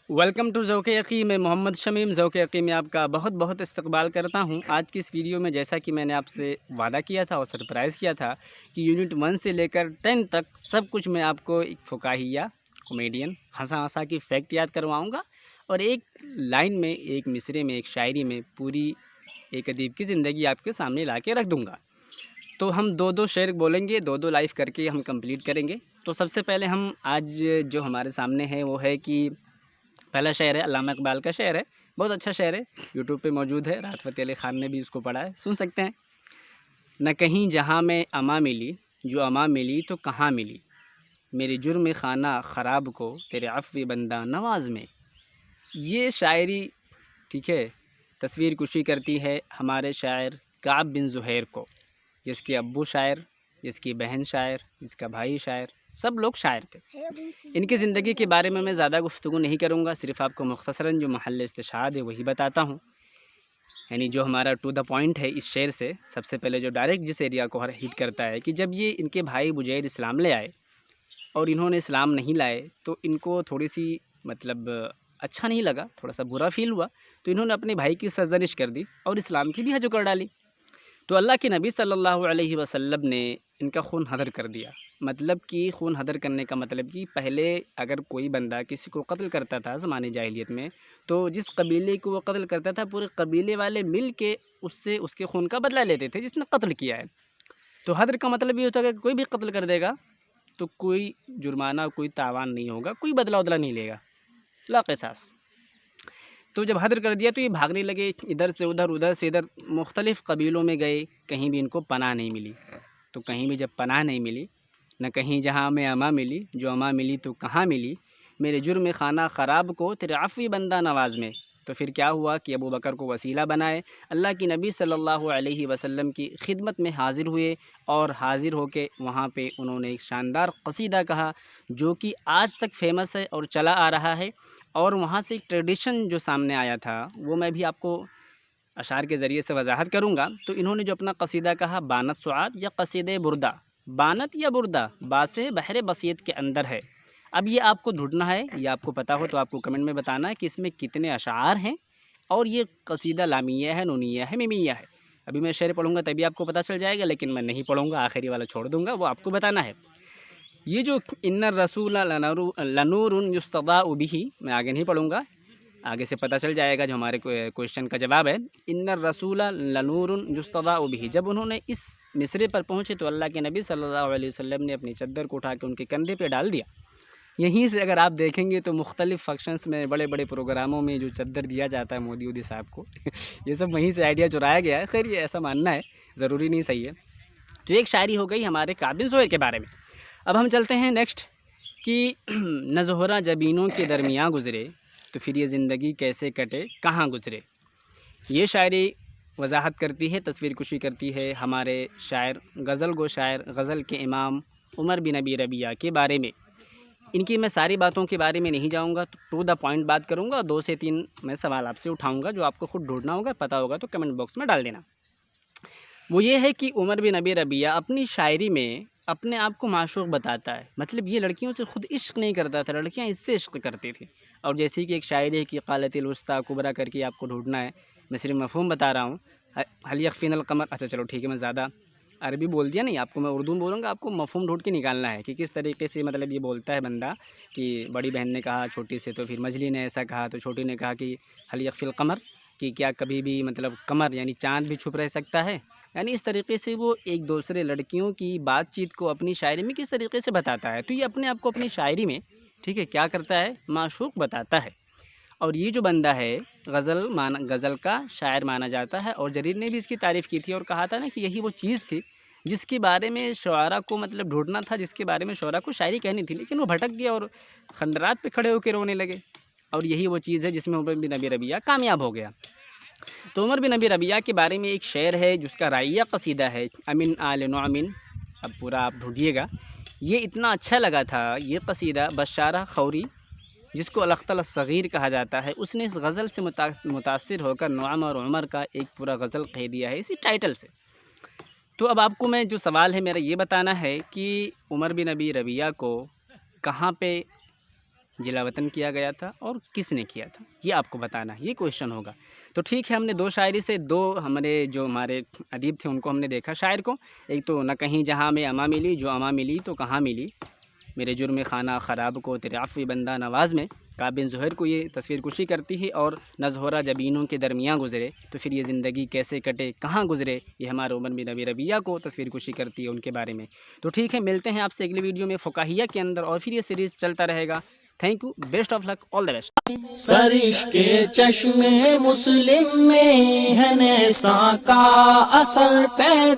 Welcome to ذوق یقین. میں محمد شمیم ذوق یقین میں آپ کا بہت بہت استقبال کرتا ہوں. آج کی اس ویڈیو میں جیسا کہ میں نے آپ سے وعدہ کیا تھا اور سرپرائز کیا تھا کہ یونٹ 1 سے لے کر 10 تک سب کچھ میں آپ کو ایک فکاہیہ کامیڈین ہنسا کی فیکٹ یاد کرواؤں گا، اور ایک لائن میں، ایک مصرے میں، ایک شاعری میں پوری ایک ادیب کی زندگی آپ کے سامنے لا کے رکھ دوں گا. تو ہم دو شعر بولیں گے، دو لائف کر کے ہم کمپلیٹ کریں گے. تو سب سے پہلے ہم آج جو ہمارے سامنے ہے وہ ہے کہ پہلا شعر ہے علامہ اقبال کا شعر ہے. بہت اچھا شعر ہے، یوٹیوب پہ موجود ہے. راحت فتح علی خان نے بھی اس کو پڑھا ہے، سن سکتے ہیں. نہ کہیں جہاں میں اماں ملی، جو اماں ملی تو کہاں ملی، میرے جرم خانہ خراب کو تیرے عفو بندہ نواز میں. یہ شاعری، ٹھیک ہے، تصویر کشی کرتی ہے ہمارے شاعر کعب بن زہیر کو، جس کے ابو شاعر، جس کی بہن شاعر، جس کا بھائی شاعر، سب لوگ شاعر تھے. ان کی زندگی کے بارے میں زیادہ گفتگو نہیں کروں گا، صرف آپ کو مختصراً جو محل استشہاد ہے وہی بتاتا ہوں. یعنی جو ہمارا ٹو دا پوائنٹ ہے اس شعر سے، سب سے پہلے جو ڈائریکٹ جس ایریا کو ہٹ کرتا ہے کہ جب یہ ان کے بھائی بجیر اسلام لے آئے اور انہوں نے اسلام نہیں لائے تو ان کو تھوڑی سی مطلب اچھا نہیں لگا، تھوڑا سا برا فیل ہوا، تو انہوں نے اپنے بھائی کی سرزنش کر دی اور اسلام کی بھی حج کر ڈالی. تو اللہ کے نبی صلی اللہ علیہ وسلم نے ان کا خون حدر کر دیا. مطلب کہ خون حدر کرنے کا مطلب کہ پہلے اگر کوئی بندہ کسی کو قتل کرتا تھا زمانے جاہلیت میں، تو جس قبیلے کو وہ قتل کرتا تھا پورے قبیلے والے مل کے اس سے اس کے خون کا بدلہ لیتے تھے جس نے قتل کیا ہے. تو حدر کا مطلب یہ ہوتا ہے کہ کوئی بھی قتل کر دے گا تو کوئی جرمانہ، کوئی تاوان نہیں ہوگا، کوئی بدلہ نہیں لے گا، لا قصاص. تو جب حدر کر دیا تو یہ بھاگنے لگے، ادھر سے ادھر، ادھر سے ادھر، مختلف قبیلوں میں گئے، کہیں بھی ان کو پناہ نہیں ملی. تو کہیں بھی جب پناہ نہیں ملی، نہ کہیں جہاں میں اماں ملی، جو اماں ملی تو کہاں ملی، میرے جرم خانہ خراب کو تیرے عفو بندہ نواز میں. تو پھر کیا ہوا کہ ابو بکر کو وسیلہ بنائے، اللہ کی نبی صلی اللہ علیہ وسلم کی خدمت میں حاضر ہوئے، اور حاضر ہو کے وہاں پہ انہوں نے ایک شاندار قصیدہ کہا جو کہ آج تک فیمس ہے اور چلا آ رہا ہے. اور وہاں سے ایک ٹریڈیشن جو سامنے آیا تھا وہ میں بھی آپ کو اشعار کے ذریعے سے وضاحت کروں گا. تو انہوں نے جو اپنا قصیدہ کہا، بانت سعاد یا قصیدہ بردہ، بانت یا بردہ باس بحر بصیرت کے اندر ہے. اب یہ آپ کو ڈھونڈنا ہے، یہ آپ کو پتہ ہو تو آپ کو کمنٹ میں بتانا ہے کہ اس میں کتنے اشعار ہیں اور یہ قصیدہ لامیہ ہے، نونیہ ہے، میمیہ ہے. ابھی میں شعر پڑھوں گا تبھی آپ کو پتہ چل جائے گا، لیکن میں نہیں پڑھوں گا، آخری والا چھوڑ دوں گا، وہ آپ کو بتانا ہے. یہ جو ان الرسول لنور یستضاء بہ، میں آگے نہیں پڑھوں گا، آگے سے پتہ چل جائے گا جو ہمارے کویشچن کا جواب ہے. ان الرسول لنور یستضاء بہ، جب انہوں نے اس مصرے پر پہنچے تو اللہ کے نبی صلی اللہ علیہ وسلم نے اپنی چادر کو اٹھا کے ان کے کندھے پہ ڈال دیا. یہیں سے اگر آپ دیکھیں گے تو مختلف فنکشنز میں، بڑے بڑے پروگراموں میں جو چادر دیا جاتا ہے مودی صاحب کو یہ سب وہیں سے آئیڈیا چرایا گیا ہے. خیر یہ ایسا ماننا ہے، ضروری نہیں صحیح ہے. تو ایک شاعری ہو گئی ہمارے کعب بن زہیر کے بارے میں. اب ہم چلتے ہیں نیکسٹ کہ نہ زہرہ جبینوں کے درمیاں گزرے تو پھر یہ زندگی کیسے کٹے کہاں گزرے. یہ شاعری وضاحت کرتی ہے، تصویر کشی کرتی ہے ہمارے شاعر، غزل گو شاعر، غزل کے امام عمر بن ابی ربیعہ کے بارے میں. ان کی میں ساری باتوں کے بارے میں نہیں جاؤں گا، ٹو دا پوائنٹ بات کروں گا. 2 سے 3 میں سوال آپ سے اٹھاؤں گا جو آپ کو خود ڈھونڈنا ہوگا، پتہ ہوگا تو کمنٹ باکس میں ڈال دینا. وہ یہ ہے کہ عمر بن ابی ربیعہ اپنی شاعری میں اپنے آپ کو معشوق بتاتا ہے. مطلب یہ لڑکیوں سے خود عشق نہیں کرتا تھا، لڑکیاں اس سے عشق کرتی تھیں. اور جیسے کہ ایک شاعری ہے کہ قالت الوسطیٰ کبریٰ کر کے آپ کو ڈھونڈنا ہے، میں صرف مفہوم بتا رہا ہوں. حل یکفین القمر، اچھا چلو ٹھیک ہے، میں زیادہ عربی بول دیا نہیں، آپ کو میں اردو بولوں گا، آپ کو مفہوم ڈھونڈ کے نکالنا ہے کہ کس طریقے سے مطلب یہ بولتا ہے بندہ. کہ بڑی بہن نے کہا چھوٹی سے، تو پھر مجلی نے ایسا کہا تو چھوٹی نے کہا کہ حل یکفی القمر، کہ کیا کبھی بھی مطلب قمر یعنی چاند بھی چھپ رہ سکتا ہے. یعنی اس طریقے سے وہ ایک دوسرے لڑکیوں کی بات چیت کو اپنی شاعری میں کس طریقے سے بتاتا ہے. تو یہ اپنے آپ کو اپنی شاعری میں، ٹھیک ہے، کیا کرتا ہے، معشوق بتاتا ہے. اور یہ جو بندہ ہے غزل کا شاعر مانا جاتا ہے. اور جریر نے بھی اس کی تعریف کی تھی اور کہا تھا نا کہ یہی وہ چیز تھی جس کے بارے میں شعراء کو مطلب ڈھونڈنا تھا، جس کے بارے میں شعراء کو شاعری کہنی تھی، لیکن وہ بھٹک گیا اور خندرات پہ کھڑے ہو کے رونے لگے. اور یہی وہ چیز ہے جس میں عمر بن ابی ربیعہ کامیاب ہو گیا. تو عمر بن ابی ربیعہ کے بارے میں ایک شعر ہے جس کا رائیہ قصیدہ ہے، امن آل نعمن. اب پورا آپ ڈھونڈیے گا. یہ اتنا اچھا لگا تھا یہ قصیدہ، بشارہ خوری جس کو الاخطل الصغیر کہا جاتا ہے، اس نے اس غزل سے متاثر ہو کر نعم اور عمر کا ایک پورا غزل کہہ دیا ہے اسی ٹائٹل سے. تو اب آپ کو میں جو سوال ہے میرا یہ بتانا ہے کہ عمر بن ابی ربیعہ کو کہاں پہ جلا وطن کیا گیا تھا اور کس نے کیا تھا، یہ آپ کو بتانا ہے، یہ کویشچن ہوگا۔ تو ٹھیک ہے، ہم نے دو شاعری سے دو ہمارے ادیب تھے ان کو ہم نے دیکھا شاعر کو، ایک تو نہ کہیں جہاں میں اما ملی، جو اما ملی تو کہاں ملی، میرے جرم خانہ خراب کو تیرے عفو بندہ نواز میں کعب بن زہیر کو یہ تصویر کشی کرتی ہے، اور نہ زہرہ جبینوں کے درمیاں گزرے تو پھر یہ زندگی کیسے کٹے کہاں گزرے، یہ ہمارے عمر بن ابی ربیعہ کو تصویر کشی کرتی ہے ان کے بارے میں۔ تو ٹھیک ہے، ملتے ہیں آپ سے اگلی ویڈیو میں فقاہیہ کے اندر، اور پھر یہ سیریز چلتا رہے گا۔ Thank you, best of luck, all the best. سرش کے چشم مسلم میں ہے نیساں کا اثر پیدا